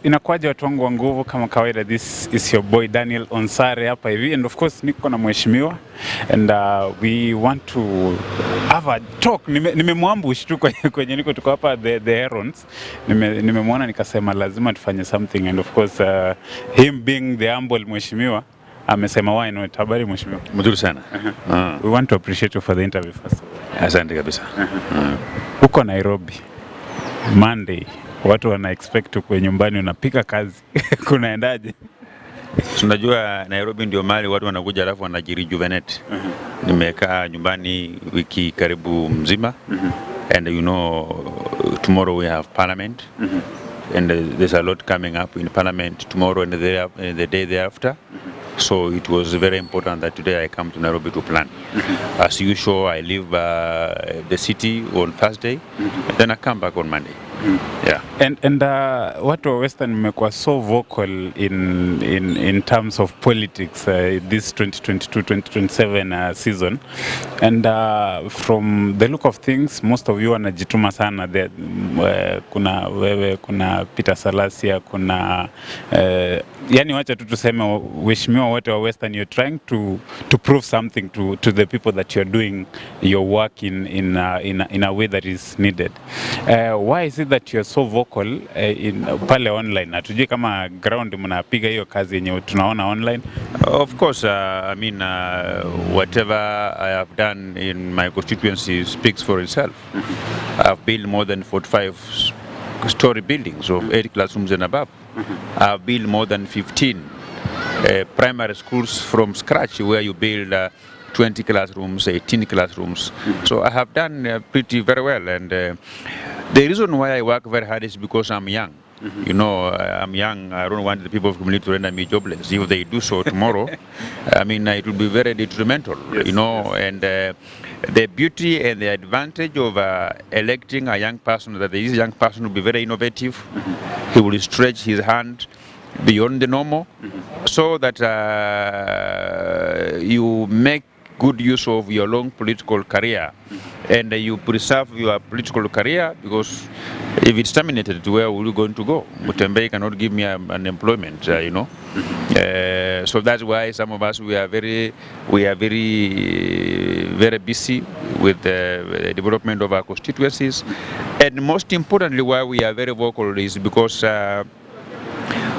inakuaje watu wangu wa nguvu, kama kawaida, this is your boy Daniel Onsare hapa hivi, and of course niko na mheshimiwa and we want to have a talk. Nimemwambush tu kwenye niko tuko hapa the Herons, nimemwona nikasema lazima tufanye something, and of course him being the humble mheshimiwa amesema why not. Habari mheshimiwa? Mzuri sana. We want to appreciate you for the interview first. Asante kabisa. Huko Nairobi Monday watu wana expect kwa nyumbani unapika kazi kunaendaje? Tunajua Nairobi ndio mahali watu wanakuja alafu wanajirejuvenate. Nimekaa nyumbani wiki karibu mzima. And you know, tomorrow we have parliament. And there's a lot coming up in parliament tomorrow and the day thereafter. So it was very important that today I come to Nairobi to plan. As usual, I leave the city on Thursday, and then I come back on Monday. Yeah. And watu wa Western mmekuwa so vocal in terms of politics this 2022-2027 season, and from the look of things most of you wanajituma sana. Kuna wewe, kuna Peter Salasia, kuna yani wacha tu tuseme waheshimiwa wote wa Western, you're trying to prove something to the people that you're doing your work in a way that is needed. Why is it that you're so vocal in pale online? Hatujui kama ground mnapiga hiyo kazi yenye tunaona online. Of course, I mean, whatever I have done in my constituency speaks for itself. I've built more than 45 story buildings of 8 classrooms and above. I've built more than 15 primary schools from scratch, where you build 20 classrooms, 18 classrooms. So I have done pretty very well, and the reason why I work very hard is because I'm young. You know, I'm young. I don't want the people of community to render me jobless. If they do so tomorrow, I mean, it will be very detrimental. Yes, you know, yes. And the beauty and the advantage of electing a young person, that this young person will be very innovative. He will stretch his hand beyond the normal, so that you make good use of your long political career, and you preserve your political career, because if it's terminated, where will you going to go? Mutembei cannot give me an employment, you know. So that's why some of us, we are very busy with the development of our constituencies, and most importantly, why we are very vocal is because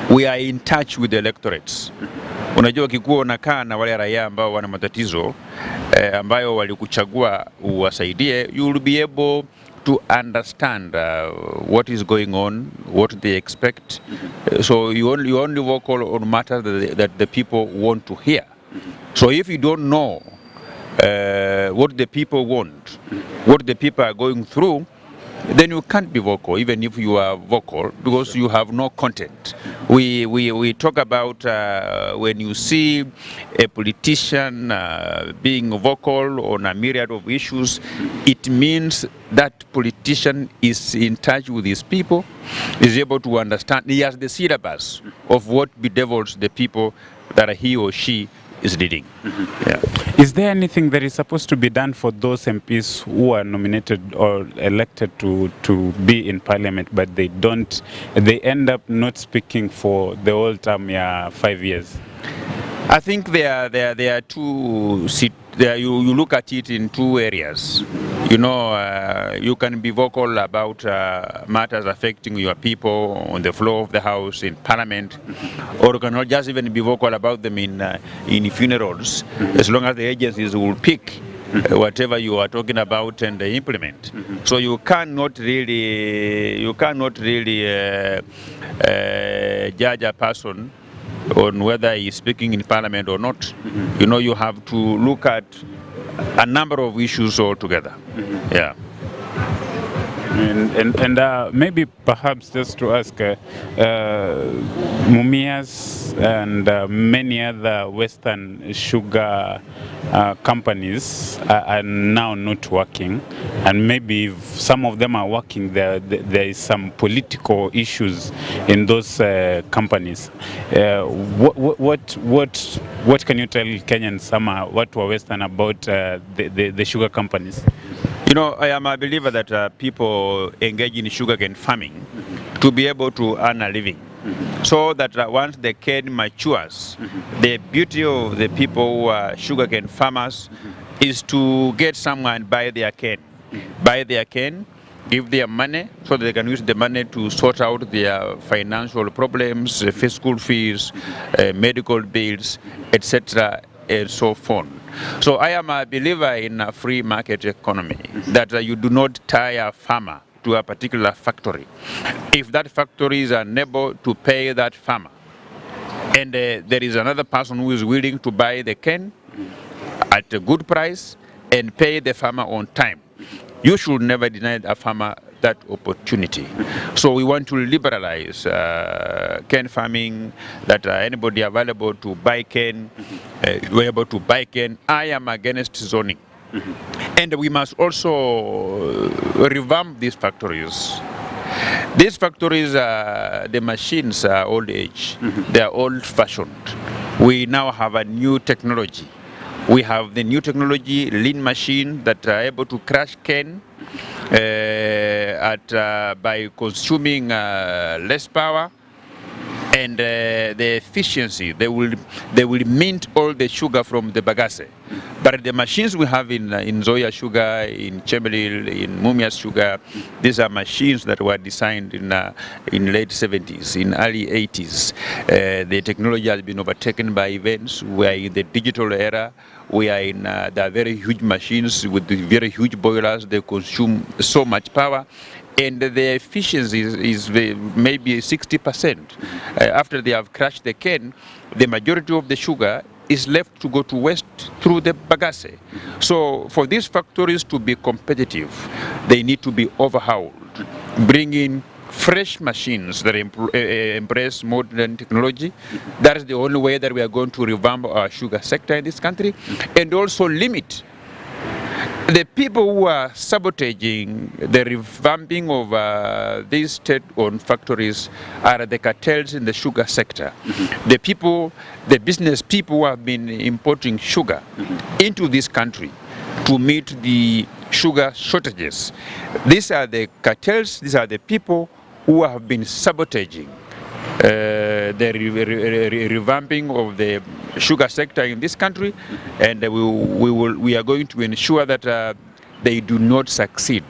we are in touch with the electorates. Unajua kikuwa unakaa na wale raia ambao wana matatizo ambayo walikuchagua uwasaidie, you will be able to understand what is going on, what they expect. So you only vocal on matters that the people want to hear. So if you don't know what the people want, what the people are going through, then you can't be vocal, even if you are vocal, because you have no content. We talk about when you see a politician being vocal on a myriad of issues, it means that politician is in touch with his people, is able to understand. He has the syllabus of what bedevils the people that he or she is leading. Yeah. Is there anything that is supposed to be done for those MPs who are nominated or elected to be in parliament, but they end up not speaking for the whole term, 5 years? I think there are two. You look at it in two areas. You know, you can be vocal about matters affecting your people on the floor of the House, in Parliament, or you cannot just even be vocal about them in funerals, as long as the agencies will pick whatever you are talking about and implement. So you cannot really judge a person on whether he is speaking in Parliament or not. You know, you have to look at a number of issues altogether. Yeah. And maybe perhaps just to ask, Mumias and many other Western sugar companies are now not working, and maybe if some of them are working, there is some political issues in those companies. What can you tell Kenyans, what were Western about the sugar companies? You know, I am a believer that people engage in sugarcane farming to be able to earn a living. so that once the cane matures, the beauty of the people who are sugarcane farmers is to get someone buy their cane. Buy their cane, give them money so that they can use the money to sort out their financial problems, fiscal fees, medical bills, etc. and so on. So I am a believer in a free market economy, that you do not tie a farmer to a particular factory. If that factory is unable to pay that farmer, and there is another person who is willing to buy the cane at a good price and pay the farmer on time, you should never deny a farmer that opportunity. So we want to liberalize cane farming, that anybody available to buy cane, we're able to buy cane. I am against zoning. And we must also revamp these factories. These factories, the machines are old age. They are old fashioned. We now have a new technology. We have the new technology, lean machine, that are able to crush cane by consuming less power, and the efficiency. They will mint all the sugar from the bagasse. But the machines we have in Zoya Sugar, in Chemelil, in Mumias Sugar, these are machines that were designed in late 70s, in early 80s. The technology has been overtaken by events. We are in the digital era. We are in the very huge machines with the very huge boilers. They consume so much power, and the efficiency is maybe 60%. After they have crushed the cane, the majority of the sugar is left to go to waste through the bagasse. So for these factories to be competitive, they need to be overhauled, bring in fresh machines that embrace modern technology. That is the only way that we are going to revamp our sugar sector in this country, and also limit the people who are sabotaging the revamping of these state-owned factories are the cartels in the sugar sector. The people, the business people who have been importing sugar into this country to meet the sugar shortages. These are the cartels, these are the people who have been sabotaging the revamping of the sugar sector in this country, and we are going to ensure that they do not succeed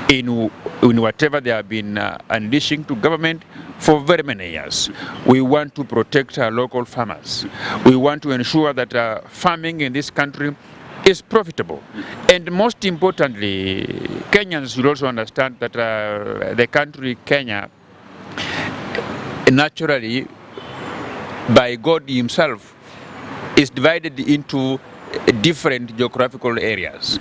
in whatever they have been unleashing to government for very many years. We want to protect our local farmers. We want to ensure that farming in this country is profitable. And most importantly, Kenyans should also understand that the country Kenya, naturally, by God himself, is divided into different geographical areas.